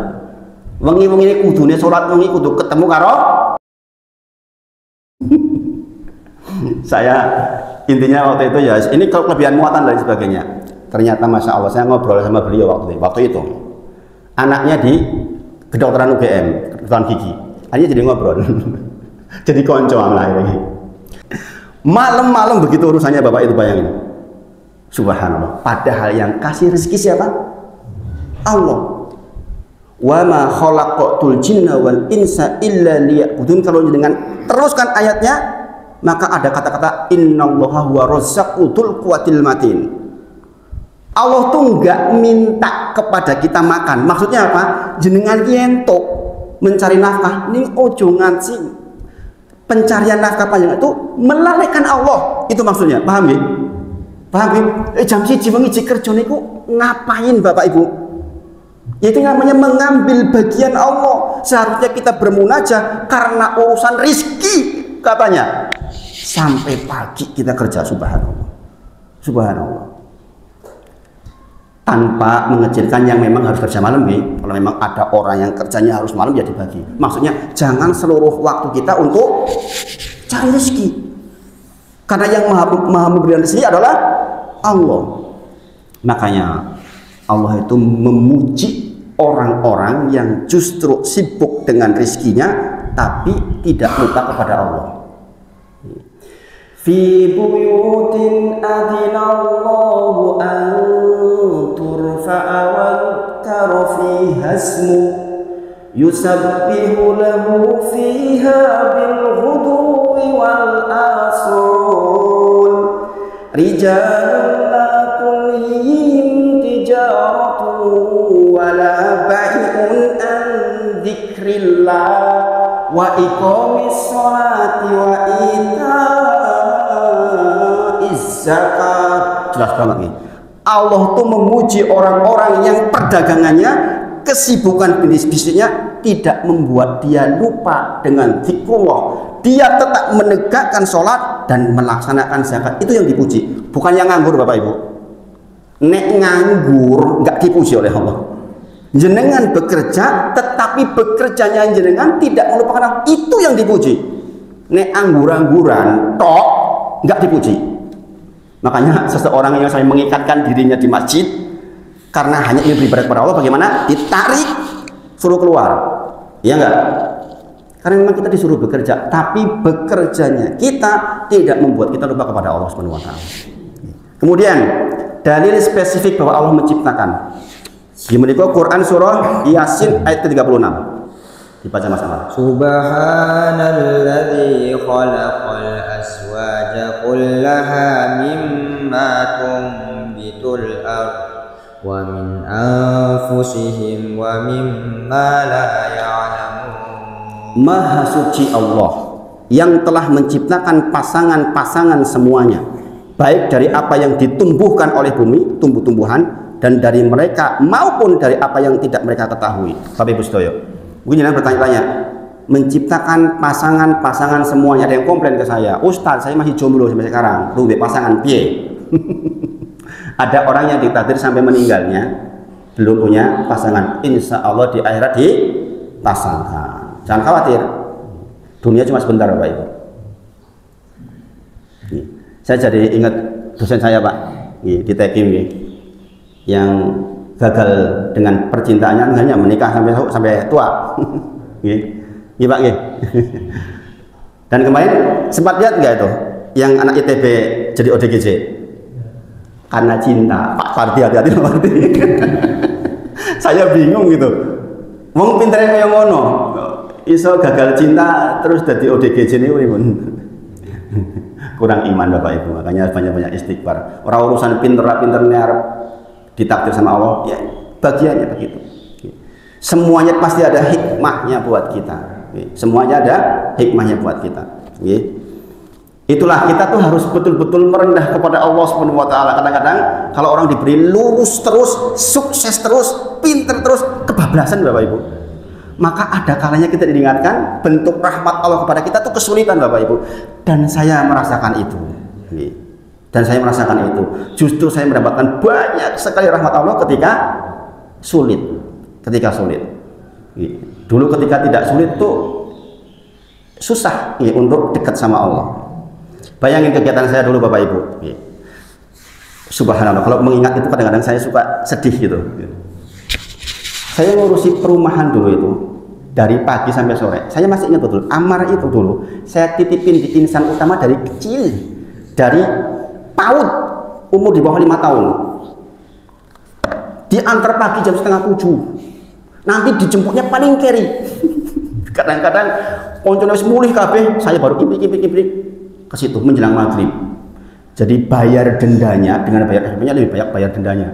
Wengi-wengi ini kudune sholat wengi kudu ketemu karo saya. Intinya waktu itu ya ini kelebihan muatan dan sebagainya. Ternyata Masya Allah saya ngobrol sama beliau waktu itu. Anaknya di kedokteran UGM, kedokteran gigi. Akhirnya jadi ngobrol. Jadi konco lagi. Malam-malam begitu urusannya Bapak itu bayangin. Subhanallah. Padahal yang kasih rezeki siapa? Allah. Wa ma khalaqatul jinna wal insa illa liya'budun. Kalau dengan teruskan ayatnya, maka ada kata-kata innallaha huwa razzaqu dzul quwwatil matin. Allah tuh enggak minta kepada kita makan. Maksudnya apa? Jenengan yentok mencari nafkah ning ojo ngancing. Pencarian nafkah panjang itu melalaikan Allah. Itu maksudnya. Paham nggih? Paham nggih? Jam 1 wengi kerja niku ngapain Bapak Ibu? Itu namanya mengambil bagian Allah. Seharusnya kita bermunajat karena urusan rizki katanya. Sampai pagi kita kerja, subhanallah. Subhanallah. Tanpa mengecilkan yang memang harus kerja malam nih. Kalau memang ada orang yang kerjanya harus malam ya dibagi. Maksudnya jangan seluruh waktu kita untuk cari rezeki. Karena yang maha memberikan rezeki adalah Allah. Makanya Allah itu memuji orang-orang yang justru sibuk dengan rezekinya tapi tidak lupa kepada Allah. Fi buyutin adinallahu an turfa'a wa yudhkara fiha ismuhu yusabbihu lahu fiha bil ghudwi wal asal rijalun la tulhihim tijaratun wala bai'un an dzikrillah wa iqamis sholati wa ita'iz zakat. Jelas banget nih. Allah tuh memuji orang-orang yang perdagangannya, kesibukan bisnisnya tidak membuat dia lupa dengan zikrullah. Dia tetap menegakkan sholat dan melaksanakan zakat. Itu yang dipuji, bukan yang nganggur Bapak Ibu. Nek nganggur nggak dipuji oleh Allah. Jenengan bekerja, tetapi bekerjanya jenengan tidak melupakan Allah, itu yang dipuji. Nek anggur-angguran tok nggak dipuji. Makanya seseorang yang saya mengikatkan dirinya di masjid karena hanya ingin beribadah kepada Allah, bagaimana? Ditarik, suruh keluar, iya enggak? Karena memang kita disuruh bekerja, tapi bekerjanya kita tidak membuat kita lupa kepada Allah Subhanahu wa Ta'ala. Kemudian dalil spesifik bahwa Allah menciptakan. Gimana itu Quran surah Yasin ayat ke-36. Dibaca Mas. Subhanalladzi khalaqal azwaja kullaha mimma tunbitul ardh wa min anfusihim wa mimma la ya'lamun. Maha suci Allah yang telah menciptakan pasangan-pasangan semuanya, baik dari apa yang ditumbuhkan oleh bumi, tumbuh-tumbuhan, dan dari mereka maupun dari apa yang tidak mereka ketahui. Bapak Ibu sedaya, mungkin jangan bertanya-tanya, menciptakan pasangan-pasangan semuanya. Ada yang komplain ke saya, Ustaz saya masih jomblo sampai sekarang, rugi pasangan piye? Ada orang yang ditakdir sampai meninggalnya belum punya pasangan. Insya Allah di akhirat dipasangkan. Jangan khawatir, dunia cuma sebentar Bapak Ibu. Saya jadi ingat dosen saya Pak di Tekim yang gagal dengan percintaannya, hanya menikah sampai tua. Iya Pak. Dan kemarin sempat lihat nggak itu yang anak ITB jadi ODGJ karena cinta. Pak Fardi, hati-hati Pak Fardi. Saya bingung gitu, wong pinternya kayak ngono iso gagal cinta terus jadi ODGJ ini kurang iman Bapak Ibu. Makanya banyak-banyak istighfar. Orang urusan pinternya ditakdir sama Allah, ya bagiannya begitu. Semuanya pasti ada hikmahnya buat kita. Semuanya ada hikmahnya buat kita. Itulah kita tuh harus betul-betul merendah kepada Allah Subhanahu wa Ta'ala. Kadang-kadang kalau orang diberi lurus terus, sukses terus, pinter terus, kebablasan Bapak Ibu. Maka ada kalanya kita diingatkan bentuk rahmat Allah kepada kita tuh kesulitan Bapak Ibu. Dan saya merasakan itu. Dan saya merasakan itu. Justru saya mendapatkan banyak sekali rahmat Allah ketika sulit. Dulu ketika tidak sulit tuh susah untuk dekat sama Allah. Bayangin kegiatan saya dulu Bapak Ibu. Subhanallah, kalau mengingat itu kadang-kadang saya suka sedih gitu. Saya ngurusi perumahan dulu itu dari pagi sampai sore. Saya masih ingat betul, Amar itu dulu saya titipin di insan utama dari kecil, dari PAUD, umur di bawah 5 tahun. Diantar pagi jam 6:30. Nanti dijemputnya paling keri. Kadang-kadang poncone wis mulih kabeh, saya baru kipik ke situ menjelang maghrib. Jadi bayar dendanya dengan bayar SMP-nya lebih banyak bayar dendanya.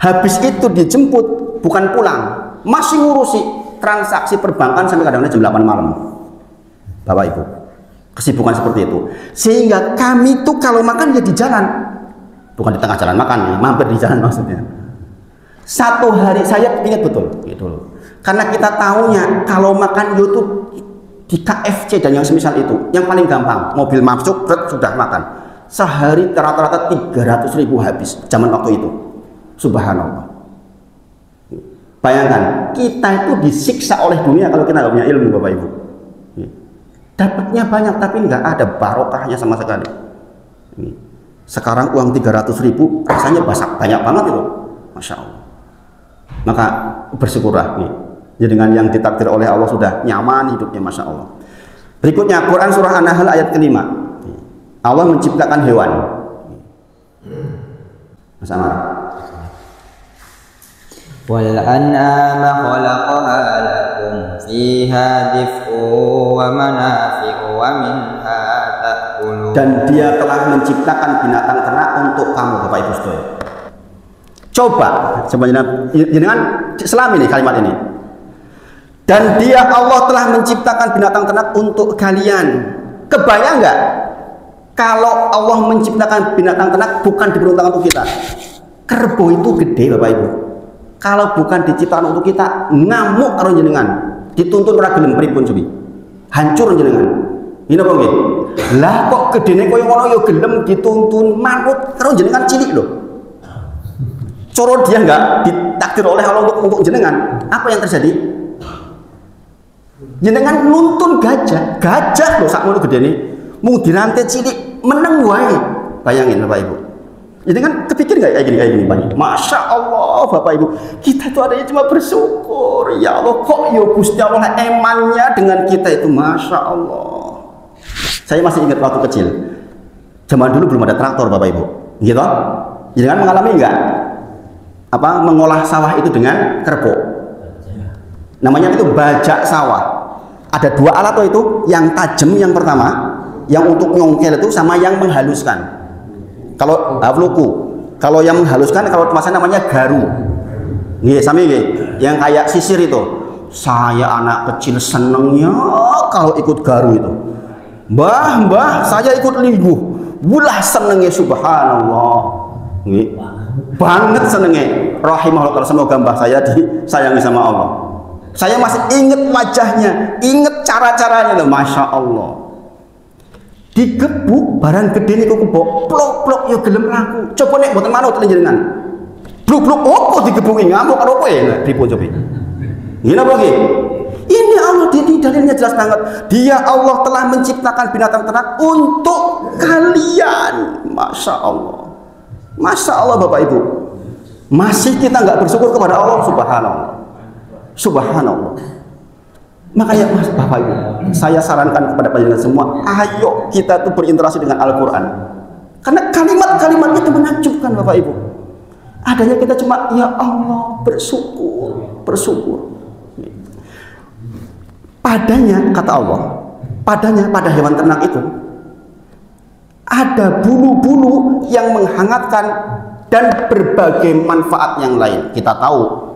Habis itu dijemput, bukan pulang, masih ngurusi transaksi perbankan sampai kadang-kadang jam 8 malam. Bapak Ibu, kesibukan seperti itu. Sehingga kami tuh kalau makan ya di jalan. Bukan di tengah jalan makan, mampir di jalan maksudnya. Satu hari saya ingat betul gitu loh. Karena kita tahunya kalau makan YouTube di KFC dan yang semisal itu, yang paling gampang, mobil masuk, sudah makan. Sehari rata-rata 300.000 habis zaman waktu itu. Subhanallah. Bayangkan, kita itu disiksa oleh dunia kalau kita nggak punya ilmu Bapak Ibu. Dapatnya banyak tapi nggak ada barokahnya sama sekali. Sekarang uang 300.000 rasanya banyak banget itu, Masya Allah. Maka bersyukurlah dengan yang ditakdir oleh Allah sudah nyaman hidupnya, Masya Allah. Berikutnya Quran surah An-Nahl ayat ke-5. Allah menciptakan hewan. Mas Amar. Wal an'ama khalaqaha lakum fiha dif'un wa manafi'u wa minha ta'kulun. Dan dia telah menciptakan binatang ternak untuk kamu Bapak Ibu sekalian. Coba jenengan selami nih kalimat ini. Dan dia Allah telah menciptakan binatang ternak untuk kalian. Kebayang nggak kalau Allah menciptakan binatang ternak bukan diperuntukkan untuk kita? Kerbau itu gede Bapak Ibu. Kalau bukan diciptakan untuk kita, ngamuk karo jenengan, dituntun ora gelem pripun cobi. Hancur jenengan. Ini apa nggih? Lah kok gedene koyo ngono ya gelem dituntun manut karo jenengan cilik lho. Coro dia enggak ditakdir oleh Allah untuk jenengan. Apa yang terjadi? Jenengan nuntun gajah lho sakmono gedene. Mung dirantai cilik meneng wae. Bayangin Bapak Ibu. Jadi kan kepikir nggak kayak gini Pak? Masya Allah Bapak Ibu, kita tuh adanya cuma bersyukur. Ya Allah, kok ya Gusti Allah emannya dengan kita itu, Masya Allah. Saya masih ingat waktu kecil, zaman dulu belum ada traktor Bapak Ibu, gitu. Jadi kan mengalami nggak apa mengolah sawah itu dengan kerbau? Namanya itu bajak sawah. Ada dua alat itu, yang tajam yang pertama, yang untuk nyongkel itu, sama yang menghaluskan. Kalau hafluku, kalau yang menghaluskan, kalau masa namanya garu. Nih, sami nih, yang kayak sisir itu. Saya anak kecil senengnya kalau ikut garu itu. Mbah, saya ikut lingguh. Bulah senengnya subhanallah. Nih, banget senengnya. Rahimahullah, semoga mbah saya disayangi sama Allah. Saya masih ingat wajahnya, ingat cara-caranya loh, Masya Allah. Digebuk barang gede niku kebok plok-plok ya gelem laku. Coba nek mboten manut jenengan. Bluk-bluk opo digebuki ngamuk karo kowe lha pripun coba. Ngene apa nggih? Ini Allah dalilnya jelas banget. Dia Allah telah menciptakan binatang ternak untuk kalian. Masya Allah. Masya Allah Bapak Ibu. Masih kita nggak bersyukur kepada Allah subhanallah. Subhanallah. Makanya Mas Bapak Ibu, saya sarankan kepada panjenengan semua, ayo kita tuh berinteraksi dengan Al-Quran. Karena kalimat-kalimatnya itu menakjubkan Bapak Ibu. Adanya kita cuma ya Allah bersyukur. Padanya kata Allah, pada hewan ternak itu ada bulu-bulu yang menghangatkan dan berbagai manfaat yang lain. Kita tahu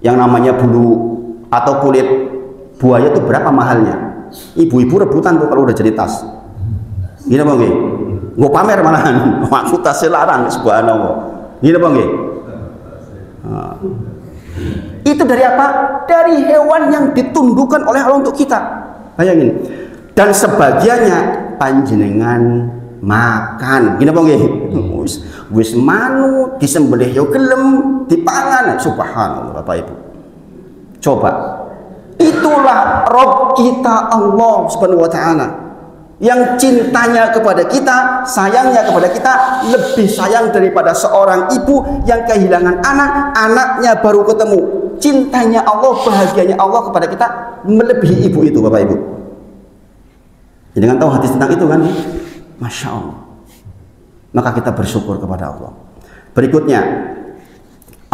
yang namanya bulu atau kulit buaya itu berapa mahalnya? Ibu-ibu rebutan tuh kalau udah jadi tas. Gini apa nggih? Gue pamer malahan. Aku tasnya larang subhanallah. Gini apa nggih? Nah. Itu dari apa? Dari hewan yang ditundukkan oleh Allah untuk kita. Bayangin. Dan sebagiannya panjenengan makan. Gini apa nggih? Wis manut disembelih yo gelem dipangan. Subhanallah Bapak Ibu. Coba. Itulah Rob kita Allah Subhanahu wa Ta'ala, yang cintanya kepada kita, sayangnya kepada kita lebih sayang daripada seorang ibu yang kehilangan anaknya baru ketemu. Cintanya Allah, bahagianya Allah kepada kita melebihi ibu itu Bapak Ibu. Jadi kan tahu hadis tentang itu kan? Masya Allah. Maka kita bersyukur kepada Allah. Berikutnya,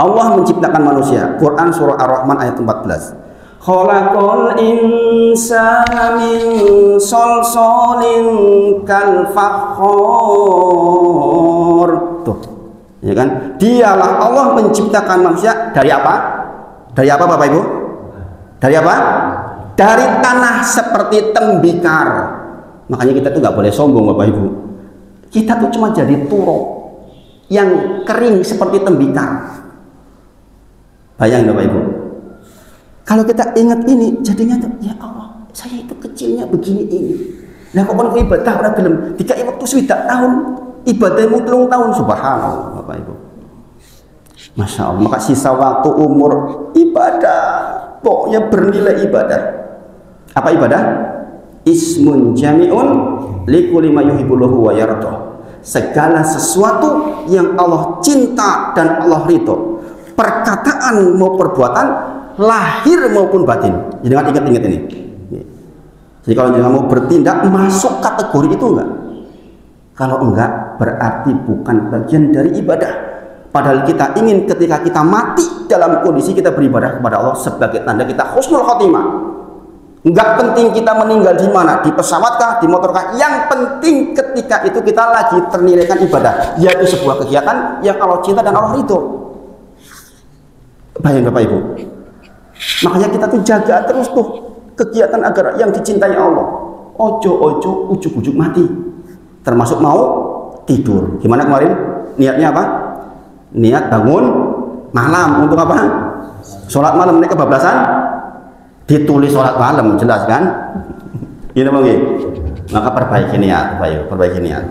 Allah menciptakan manusia. Quran surah Ar-Rahman ayat 14. Khalaqal insana min salsalin kal fakhor. Tuh, ya kan? Dialah Allah menciptakan manusia dari apa? Dari apa Bapak Ibu? Dari apa? Dari tanah seperti tembikar. Makanya kita tuh nggak boleh sombong Bapak Ibu. Kita tuh cuma jadi turok yang kering seperti tembikar. Bayangin Bapak Ibu. Kalau kita ingat ini, jadinya tuh, ya Allah, saya itu kecilnya begini ini. Nah, kok kon ibadah ora gelem, dikai waktu 7 tahun, ibadahmu 3 tahun, subhanallah, Bapak Ibu. Masya Allah, maka sisa waktu umur ibadah, pokoknya bernilai ibadah. Apa ibadah? Ismun jami'un likulli ma yuhibbullahu wa yardah. Segala sesuatu yang Allah cinta dan Allah ridho, perkataan mau perbuatan, lahir maupun batin. Jangan ingat ini. Jadi kalau jangan mau bertindak masuk kategori itu enggak? Kalau enggak, berarti bukan bagian dari ibadah. Padahal kita ingin ketika kita mati dalam kondisi kita beribadah kepada Allah sebagai tanda kita husnul khotimah. Enggak penting kita meninggal di mana, di pesawat di motorkah. Yang penting ketika itu kita lagi ternilaikan ibadah, yaitu sebuah kegiatan yang Allah cinta dan Allah ridho. Bayang Bapak Ibu. Makanya kita tuh jaga terus tuh kegiatan agar yang dicintai Allah. Ojo ujuk-ujuk mati. Termasuk mau tidur. Gimana kemarin? Niatnya apa? Niat bangun malam untuk apa? Sholat malam. Ini kebablasan. Ditulis sholat malam, jelas kan? Ini mungkin. Maka perbaiki niat, Bapak Ibu. Perbaiki niat.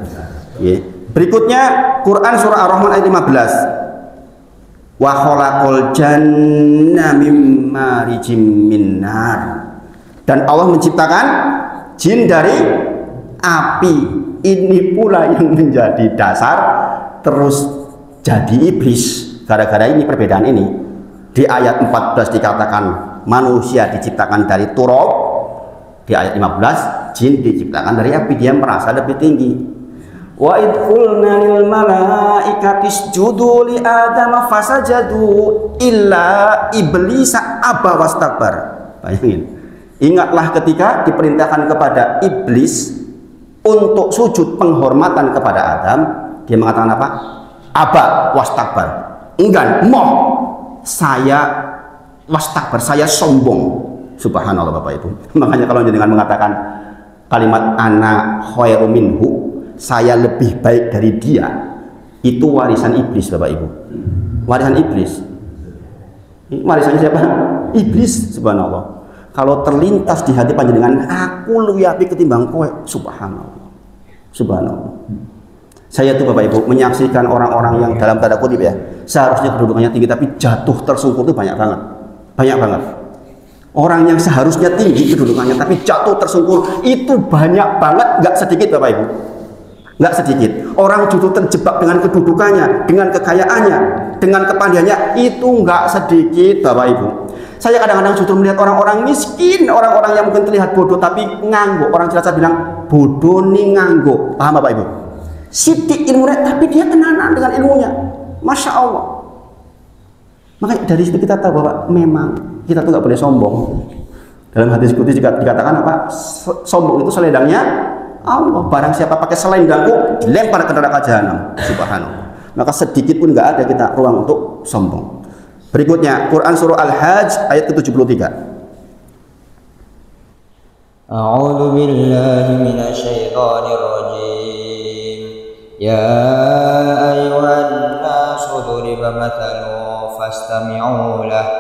Berikutnya Quran surah Ar-Rahman ayat 15. Wa khalaqal janna mim marijim min nar. Dan Allah menciptakan jin dari api. Ini pula yang menjadi dasar terus jadi iblis. Gara-gara ini, perbedaan ini, di ayat 14 dikatakan manusia diciptakan dari turab, di ayat 15 jin diciptakan dari api. Dia merasa lebih tinggi. Wa id qulna lil malaikati isjudu li adama fasajadu illa iblisa aba wastakbar. Bayangin. Ingatlah ketika diperintahkan kepada iblis untuk sujud penghormatan kepada Adam, dia mengatakan apa? Aba wastakbar. Enggan, moh. Saya wastakbar, saya sombong. Subhanallah Bapak Ibu. Makanya kalau jenengan mengatakan kalimat ana khairu minhu, saya lebih baik dari dia, itu warisan iblis Bapak Ibu. Warisan iblis. Warisannya siapa? Iblis. Subhanallah. Kalau terlintas di hati panjenengan, aku lebih apik ketimbang kowe, subhanallah. Subhanallah. Saya tuh Bapak Ibu menyaksikan orang-orang yang dalam tanda kutip ya, seharusnya kedudukannya tinggi tapi jatuh tersungkur itu banyak banget. Banyak banget. Orang yang seharusnya tinggi kedudukannya tapi jatuh tersungkur itu banyak banget, nggak sedikit Bapak Ibu. Nggak sedikit. Orang justru terjebak dengan kedudukannya, dengan kekayaannya, dengan kepandaiannya, itu nggak sedikit Bapak Ibu. Saya kadang-kadang justru melihat orang-orang miskin, orang-orang yang mungkin terlihat bodoh tapi nganggo. Orang Cilacap bilang bodoh nih nganggo. Paham Bapak Ibu? Sidik ilmunya tapi dia tenanan dengan ilmunya. Masya Allah. Makanya dari situ kita tahu bahwa memang kita tuh nggak boleh sombong. Dalam hadis qudsi dikatakan apa? Sombong itu selendangnya Allah. Barang siapa pakai selendangku dilempar ke neraka jahanam. Subhanallah. Maka sedikit pun nggak ada kita ruang untuk sombong. Berikutnya Quran surah Al-Hajj ayat ke-73. A'udzu billahi minasyaitonir rajim. Ya ayyuhan nasu duriba mathalun fastami'u lahu.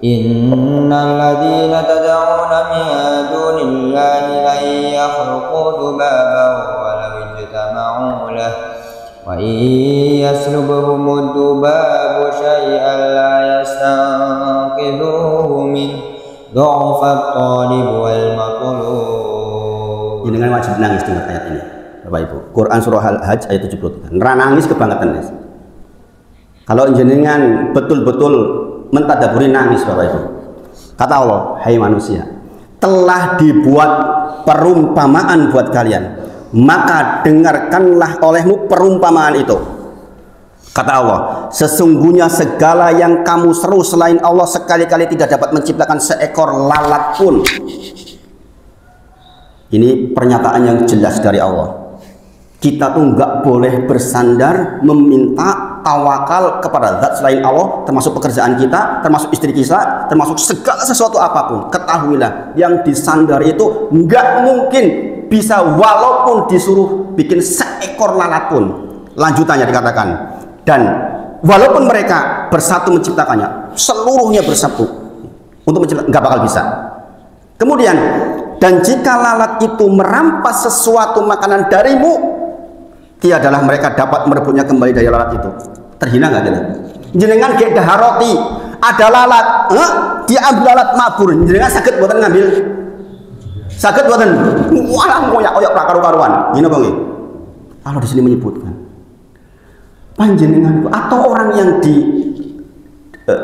Innal ladzina tad'una min dunillahi lan yakhluqu dhubaban wa law ijtama'u lahu. Wa yaslubhumud dhubabu syai'an la yastanqidhuhu min dha'fat talib wal matlub. Jenengan wajib nangis dengan ayat ini Bapak Ibu. Quran surah Al-Hajj ayat 73. Nangis kebangetan guys. Kalau jenengan betul-betul mentadaburi nangis Bapak Ibu. Kata Allah, hai manusia, telah dibuat perumpamaan buat kalian, maka dengarkanlah olehmu perumpamaan itu. Kata Allah, sesungguhnya segala yang kamu seru selain Allah sekali-kali tidak dapat menciptakan seekor lalat pun. Ini pernyataan yang jelas dari Allah. Kita tuh nggak boleh bersandar meminta tawakal kepada zat selain Allah, termasuk pekerjaan kita, termasuk istri kita, termasuk segala sesuatu apapun. Ketahuilah, yang disandar itu nggak mungkin bisa walaupun disuruh bikin seekor lalat pun. Lanjutannya dikatakan, dan walaupun mereka bersatu menciptakannya, seluruhnya bersatu untuk menciptakan, nggak bakal bisa. Kemudian, dan jika lalat itu merampas sesuatu makanan darimu, tiadalah mereka dapat merebutnya kembali dari lalat itu. Terhina nggak kita? Jenengan kayak dahar roti, ada lalat, dia ambil lalat mabur, jenengan sakit buatan ngambil, sakit buatan, walang koyak karu-karuan. Gini bang, kalau di sini menyebutkan panjenengan atau orang yang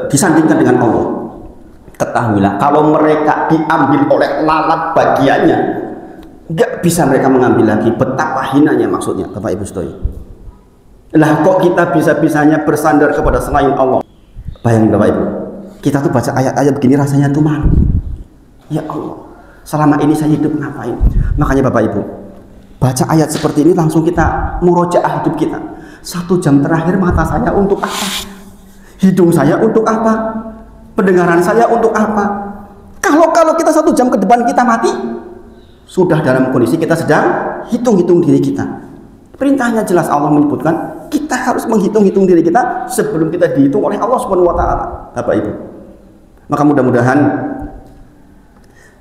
disandingkan dengan Allah, ketahuilah kalau mereka diambil oleh lalat bagiannya, nggak bisa mereka mengambil lagi. Betapa hinanya maksudnya, Bapak Ibu sekalian. Lah kok kita bisa-bisanya bersandar kepada selain Allah? Bayangin Bapak Ibu, kita tuh baca ayat-ayat begini rasanya tuh malu. Ya Allah, selama ini saya hidup ngapain? Makanya Bapak Ibu, baca ayat seperti ini langsung kita murojaah hidup kita. 1 jam terakhir mata saya untuk apa? Hidung saya untuk apa? Pendengaran saya untuk apa? Kalau kita 1 jam ke depan kita mati, sudah dalam kondisi kita sedang hitung-hitung diri kita. Perintahnya jelas, Allah menyebutkan kita harus menghitung-hitung diri kita sebelum kita dihitung oleh Allah Subhanahu wa taala, Bapak Ibu. Maka mudah-mudahan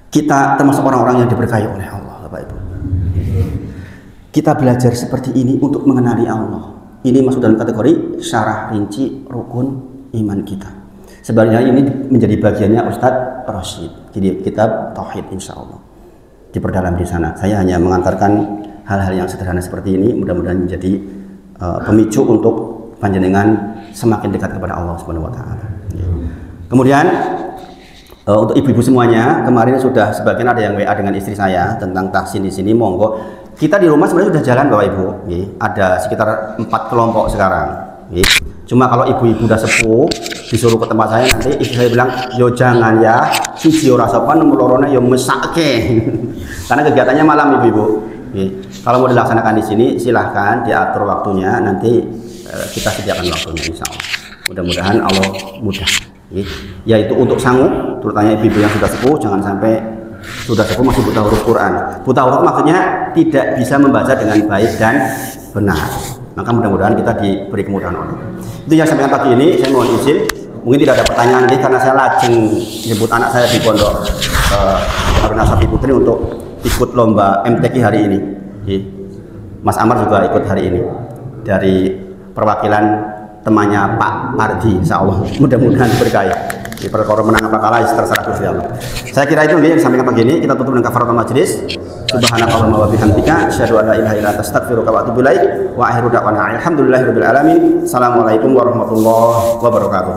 kita termasuk orang-orang yang diberkahi oleh Allah, Bapak Ibu. Kita belajar seperti ini untuk mengenali Allah. Ini masuk dalam kategori syarah rinci rukun iman kita. Sebenarnya ini menjadi bagiannya Ustadz Rashid. Jadi kitab Tauhid insya Allah diperdalam di sana. Saya hanya mengantarkan hal-hal yang sederhana seperti ini, mudah-mudahan menjadi pemicu untuk panjenengan semakin dekat kepada Allah Subhanahu wa taala. Kemudian untuk ibu-ibu semuanya, kemarin sudah sebagian ada yang WA dengan istri saya tentang tahsin di sini, monggo. Kita di rumah sebenarnya sudah jalan Bapak Ibu, ada sekitar 4 kelompok sekarang. Cuma kalau ibu-ibu udah sepuh disuruh ke tempat saya, nanti istri saya bilang, yo jangan ya, siji ora sopan lorone yo mesake. Karena kegiatannya malam ibu-ibu. Kalau mau dilaksanakan di sini silahkan diatur waktunya, nanti kita sediakan waktunya insya Allah. Mudah-mudahan Allah mudah. Yaitu untuk sanggup, terutama ibu-ibu yang sudah sepuh, jangan sampai sudah sepuh masih buta huruf Quran. Buta huruf maksudnya tidak bisa membaca dengan baik dan benar. Maka mudah-mudahan kita diberi kemudahan Allah. Itu yang sampaikan pagi ini. Saya mohon izin, mungkin tidak ada pertanyaan karena saya lajeng jemput anak saya di pondok Harun Asafi Putri untuk ikut lomba MTQ hari ini. Mas Amar juga ikut hari ini dari perwakilan temannya Pak Pardi, insya Allah. Mudah-mudahan diberkahi. Di perkara menang apa kalah terserah Gusti Allah. Saya kira itu yang disampaikan pagi ini. Kita tutup dengan kafaratul majelis. Subhanakallahumma wa bihamdika asyhadu an la ilaha illa anta astaghfiruka wa atubu ilaik. Wa akhiru da'wana alhamdulillahirabbil alamin. Assalamualaikum warahmatullahi wabarakatuh.